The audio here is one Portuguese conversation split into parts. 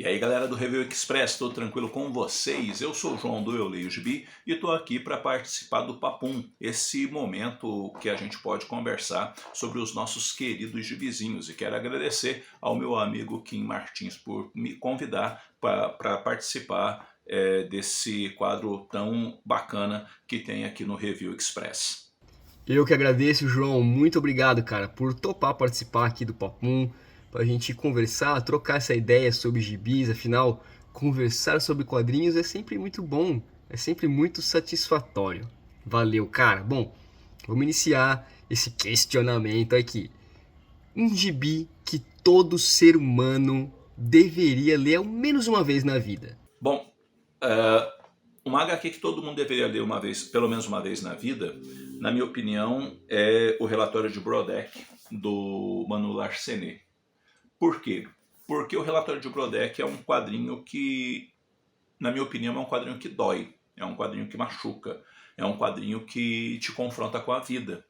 E aí galera do Review Express, tudo tranquilo com vocês? Eu sou o João do Eu Leio Gibi e estou aqui para participar do Papum, esse momento que a gente pode conversar sobre os nossos queridos gibizinhos. E quero agradecer ao meu amigo Kim Martins por me convidar para participar desse quadro tão bacana que tem aqui no Review Express. Eu que agradeço, João. Muito obrigado, cara, por topar participar aqui do Papum, pra gente conversar, trocar essa ideia sobre gibis. Afinal, conversar sobre quadrinhos é sempre muito bom, é sempre muito satisfatório. Valeu, cara. Bom, vamos iniciar esse questionamento aqui. Um gibi que todo ser humano deveria ler ao menos uma vez na vida. Bom, uma HQ que todo mundo deveria ler uma vez, pelo menos uma vez na vida, na minha opinião, é o Relatório de Brodeck, do Manu Larcenet. Por quê? Porque o Relatório de Brodeck é um quadrinho que, na minha opinião, é um quadrinho que dói, é um quadrinho que machuca, é um quadrinho que te confronta com a vida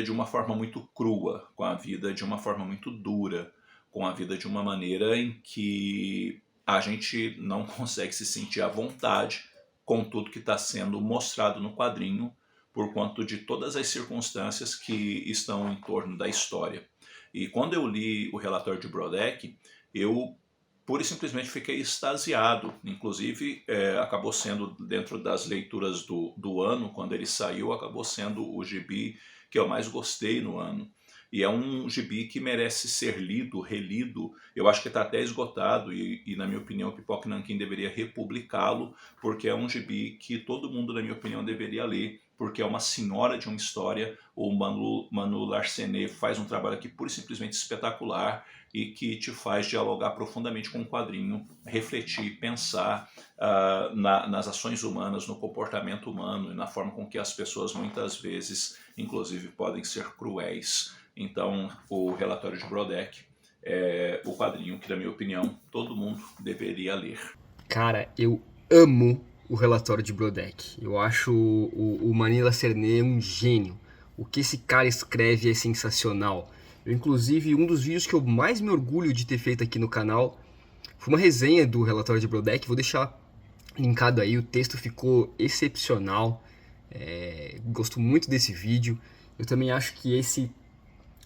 de uma forma muito crua, com a vida de uma forma muito dura, com a vida de uma maneira em que a gente não consegue se sentir à vontade com tudo que está sendo mostrado no quadrinho, por conta de todas as circunstâncias que estão em torno da história. E quando eu li o Relatório de Brodeck, eu pura e simplesmente fiquei extasiado. Inclusive, acabou sendo, dentro das leituras do ano, quando ele saiu, acabou sendo o gibi que eu mais gostei no ano. E é um gibi que merece ser lido, relido. Eu acho que está até esgotado e, na minha opinião, o Pipoca Nanquim deveria republicá-lo, porque é um gibi que todo mundo, na minha opinião, deveria ler, porque é uma senhora de uma história. O Manu Larcenet faz um trabalho aqui pura e simplesmente espetacular e que te faz dialogar profundamente com o quadrinho, refletir, pensar nas ações humanas, no comportamento humano e na forma com que as pessoas muitas vezes, inclusive, podem ser cruéis. Então, o Relatório de Brodeck é o quadrinho que, na minha opinião, todo mundo deveria ler. Cara, eu amo o relatório de Brodeck. Eu acho o Manila Cerné um gênio. O que esse cara escreve é sensacional. Inclusive, um dos vídeos que eu mais me orgulho de ter feito aqui no canal foi uma resenha do relatório de Brodeck. Vou deixar linkado aí. O texto ficou excepcional. Gosto muito desse vídeo. Eu também acho que esse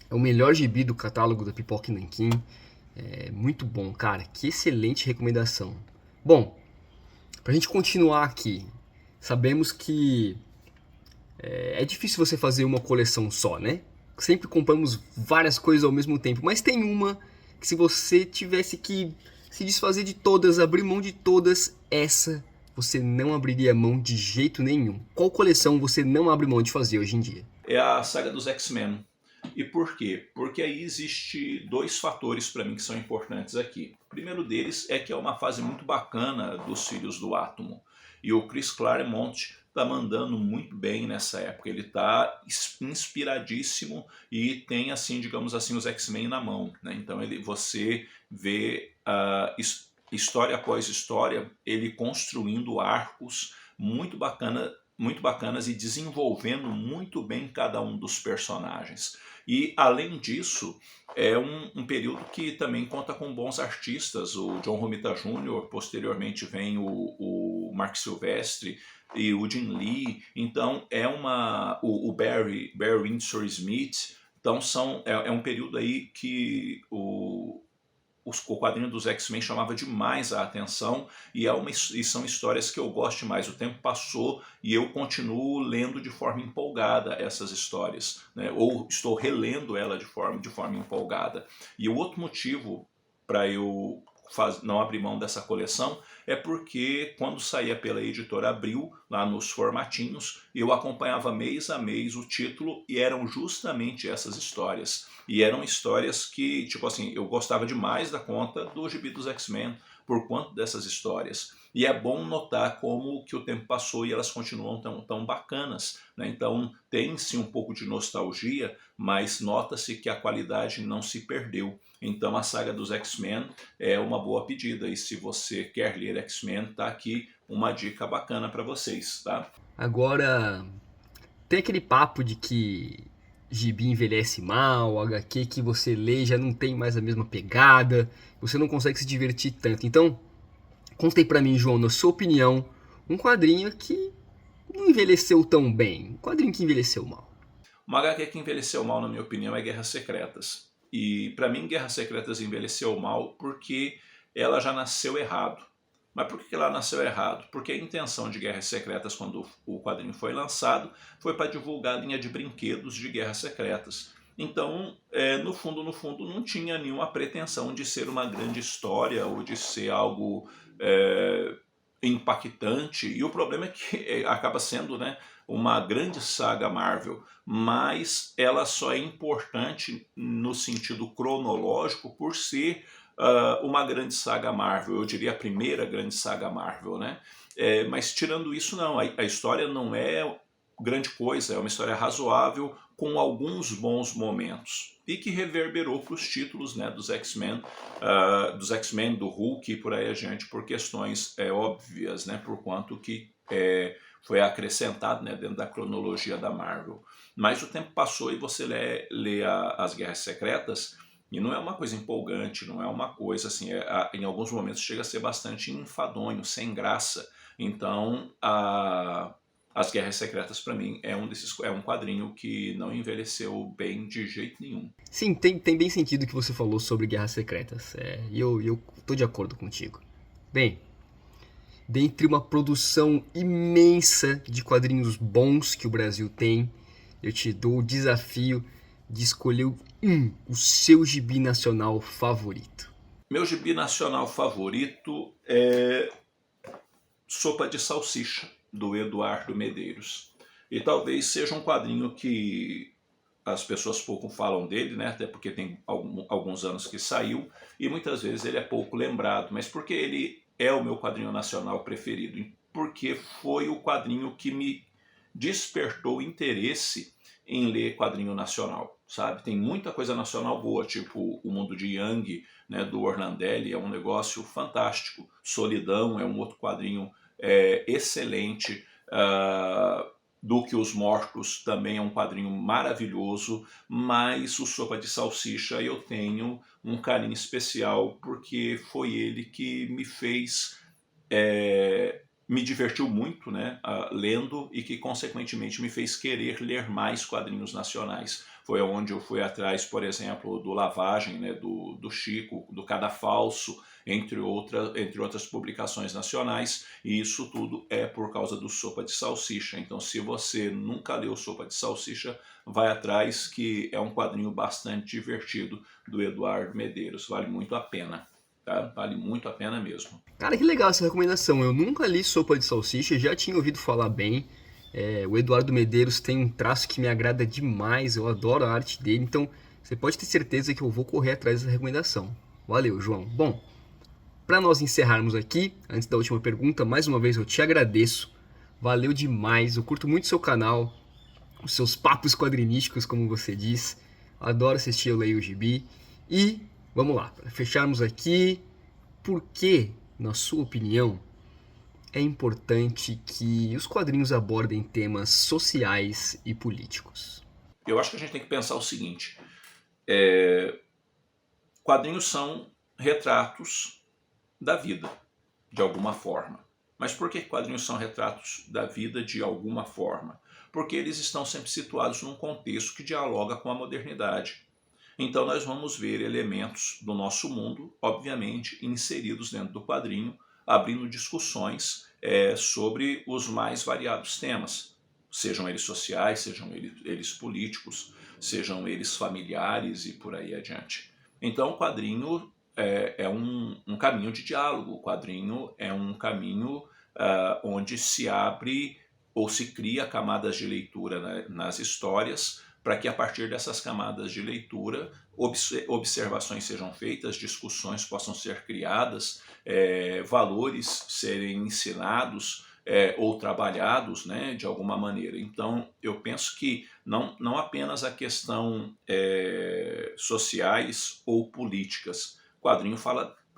é o melhor gibi do catálogo da Pipoca e Nanquim. É muito bom, cara. Que excelente recomendação. Bom, pra gente continuar aqui, sabemos que é difícil você fazer uma coleção só, né? Sempre compramos várias coisas ao mesmo tempo, mas tem uma que se você tivesse que se desfazer de todas, abrir mão de todas, essa você não abriria mão de jeito nenhum. Qual coleção você não abre mão de fazer hoje em dia? É a saga dos X-Men. E por quê? Porque aí existe dois fatores para mim que são importantes aqui. O primeiro deles é que é uma fase muito bacana dos Filhos do Átomo. E o Chris Claremont está mandando muito bem nessa época. Ele está inspiradíssimo e tem, assim, digamos assim, os X-Men na mão, né? Então você vê história após história, ele construindo arcos muito bacanas e desenvolvendo muito bem cada um dos personagens. E, além disso, é um período que também conta com bons artistas. O John Romita Jr., posteriormente vem o Mark Silvestre e o Jim Lee. Então, o Barry Windsor Smith. Então, é um período aí que o quadrinho dos X-Men chamava demais a atenção e são histórias que eu gosto mais. O tempo passou e eu continuo lendo de forma empolgada essas histórias, né? Ou estou relendo ela de forma empolgada. E o outro motivo para eu não abrir mão dessa coleção é porque quando saía pela editora Abril, lá nos formatinhos, eu acompanhava mês a mês o título e eram justamente essas histórias. E eram histórias que, tipo assim, eu gostava demais da conta do Gibi dos X-Men por conta dessas histórias. E é bom notar como que o tempo passou e elas continuam tão bacanas, né? Então tem sim um pouco de nostalgia, mas nota-se que a qualidade não se perdeu. Então a saga dos X-Men é uma boa pedida. E se você quer ler X-Men, tá aqui uma dica bacana para vocês, tá? Agora, tem aquele papo de que gibi envelhece mal, HQ que você lê já não tem mais a mesma pegada, você não consegue se divertir tanto. Então, conta aí pra mim, João, na sua opinião, um quadrinho que não envelheceu tão bem, um quadrinho que envelheceu mal. Uma HQ que envelheceu mal, na minha opinião, é Guerras Secretas. E para mim, Guerras Secretas envelheceu mal porque ela já nasceu errado. Mas por que ela nasceu errado? Porque a intenção de Guerras Secretas, quando o quadrinho foi lançado, foi para divulgar a linha de brinquedos de Guerras Secretas. Então, no fundo, não tinha nenhuma pretensão de ser uma grande história ou de ser algo impactante. E o problema é que acaba sendo, né, uma grande saga Marvel, mas ela só é importante no sentido cronológico por ser uma grande saga Marvel, eu diria a primeira grande saga Marvel, né? Mas tirando isso, não, a história não é grande coisa, é uma história razoável com alguns bons momentos e que reverberou para os títulos, né, dos X-Men, do Hulk e por aí adiante, por questões óbvias, né, por quanto que foi acrescentado, né, dentro da cronologia da Marvel. Mas o tempo passou e você lê as Guerras Secretas e não é uma coisa empolgante, não é uma coisa assim, em alguns momentos chega a ser bastante enfadonho, sem graça. Então, as Guerras Secretas, para mim, é um quadrinho que não envelheceu bem de jeito nenhum. Sim, tem bem sentido o que você falou sobre Guerras Secretas, e eu tô de acordo contigo. Bem, dentre uma produção imensa de quadrinhos bons que o Brasil tem, eu te dou o desafio de escolher o seu gibi nacional favorito. Meu gibi nacional favorito é Sopa de Salsicha, do Eduardo Medeiros. E talvez seja um quadrinho que as pessoas pouco falam dele, né? Até porque tem alguns anos que saiu, e muitas vezes ele é pouco lembrado, mas porque ele é o meu quadrinho nacional preferido, porque foi o quadrinho que me despertou interesse em ler quadrinho nacional, sabe? Tem muita coisa nacional boa, tipo O Mundo de Yang, né, do Orlandelli, é um negócio fantástico. Solidão é um outro quadrinho excelente. Do que os Mortos também é um quadrinho maravilhoso, mas o Sopa de Salsicha eu tenho um carinho especial porque foi ele que me fez me divertiu muito, né, lendo, e que consequentemente me fez querer ler mais quadrinhos nacionais. Foi onde eu fui atrás, por exemplo, do Lavagem, né, do Chico, do Cadafalso, entre outras publicações nacionais, e isso tudo é por causa do Sopa de Salsicha. Então, se você nunca leu Sopa de Salsicha, vai atrás, que é um quadrinho bastante divertido do Eduardo Medeiros, vale muito a pena. Tá? Vale muito a pena mesmo. Cara, que legal essa recomendação. Eu nunca li Sopa de Salsicha, já tinha ouvido falar bem. O Eduardo Medeiros tem um traço que me agrada demais, eu adoro a arte dele, então você pode ter certeza que eu vou correr atrás dessa recomendação. Valeu, João. Bom, para nós encerrarmos aqui, antes da última pergunta, mais uma vez eu te agradeço. Valeu demais, eu curto muito o seu canal, os seus papos quadrinísticos, como você diz. Adoro assistir Eu Leio o Gibi. E vamos lá, para fecharmos aqui, por que, na sua opinião, é importante que os quadrinhos abordem temas sociais e políticos? Eu acho que a gente tem que pensar o seguinte: quadrinhos são retratos da vida, de alguma forma. Mas por que quadrinhos são retratos da vida de alguma forma? Porque eles estão sempre situados num contexto que dialoga com a modernidade. Então nós vamos ver elementos do nosso mundo, obviamente, inseridos dentro do quadrinho, abrindo discussões sobre os mais variados temas, sejam eles sociais, sejam eles políticos, sejam eles familiares e por aí adiante. Então o quadrinho é um caminho de diálogo, o quadrinho é um caminho onde se abre ou se cria camadas de leitura, né, nas histórias, para que a partir dessas camadas de leitura observações sejam feitas, discussões possam ser criadas, valores serem ensinados ou trabalhados, né, de alguma maneira. Então eu penso que não apenas a questão sociais ou políticas. O quadrinho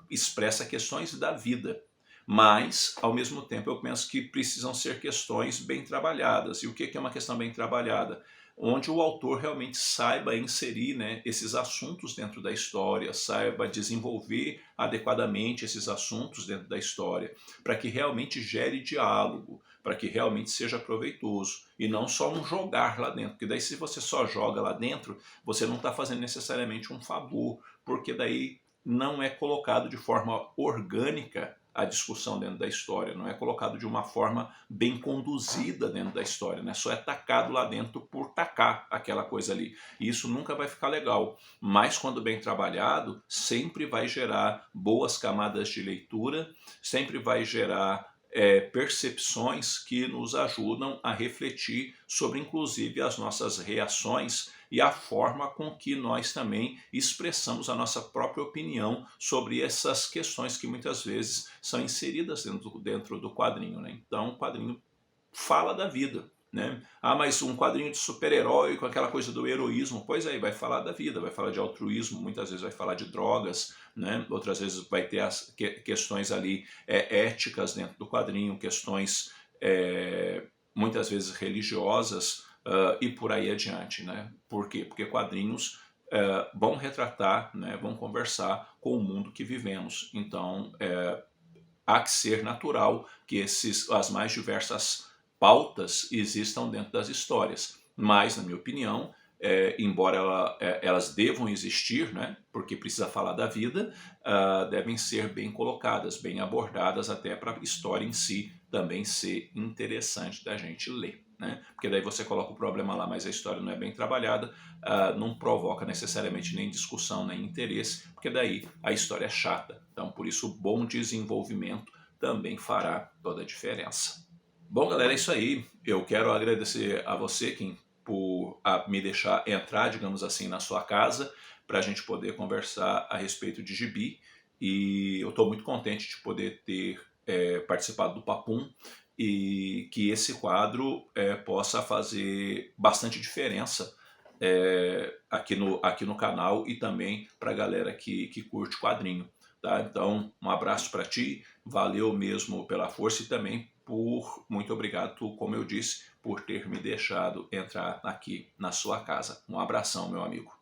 expressa questões da vida, mas, ao mesmo tempo, eu penso que precisam ser questões bem trabalhadas. E o que é uma questão bem trabalhada? onde o autor realmente saiba inserir, né, esses assuntos dentro da história, saiba desenvolver adequadamente esses assuntos dentro da história, para que realmente gere diálogo, para que realmente seja proveitoso, e não só um jogar lá dentro, porque daí se você só joga lá dentro, você não está fazendo necessariamente um favor, porque daí não é colocado de forma orgânica a discussão dentro da história, não é colocado de uma forma bem conduzida dentro da história, né? Só é tacado lá dentro por tacar aquela coisa ali. E isso nunca vai ficar legal, mas quando bem trabalhado, sempre vai gerar boas camadas de leitura, sempre vai gerar percepções que nos ajudam a refletir sobre, inclusive, as nossas reações e a forma com que nós também expressamos a nossa própria opinião sobre essas questões que muitas vezes são inseridas dentro do quadrinho, né? Então, o quadrinho fala da vida, né? Ah, mas um quadrinho de super-herói com aquela coisa do heroísmo, pois aí, vai falar da vida, vai falar de altruísmo, muitas vezes vai falar de drogas, né? Outras vezes vai ter as questões ali éticas dentro do quadrinho, questões muitas vezes religiosas, e por aí adiante, né? Por quê? Porque quadrinhos vão retratar, né, vão conversar com o mundo que vivemos. Então, há que ser natural que as mais diversas pautas existam dentro das histórias. Mas, na minha opinião, embora elas devam existir, né, porque precisa falar da vida, devem ser bem colocadas, bem abordadas, até para a história em si também ser interessante da gente ler, né? Porque daí você coloca o problema lá, mas a história não é bem trabalhada, não provoca necessariamente nem discussão, nem interesse, porque daí a história é chata. Então, por isso, o bom desenvolvimento também fará toda a diferença. Bom, galera, é isso aí. Eu quero agradecer a você, Kim, por me deixar entrar, digamos assim, na sua casa, para a gente poder conversar a respeito de gibi. E eu estou muito contente de poder ter participado do Papum, e que esse quadro possa fazer bastante diferença aqui no canal e também para a galera que curte quadrinho. Tá? Então, um abraço para ti, valeu mesmo pela força e também muito obrigado, como eu disse, por ter me deixado entrar aqui na sua casa. Um abração, meu amigo.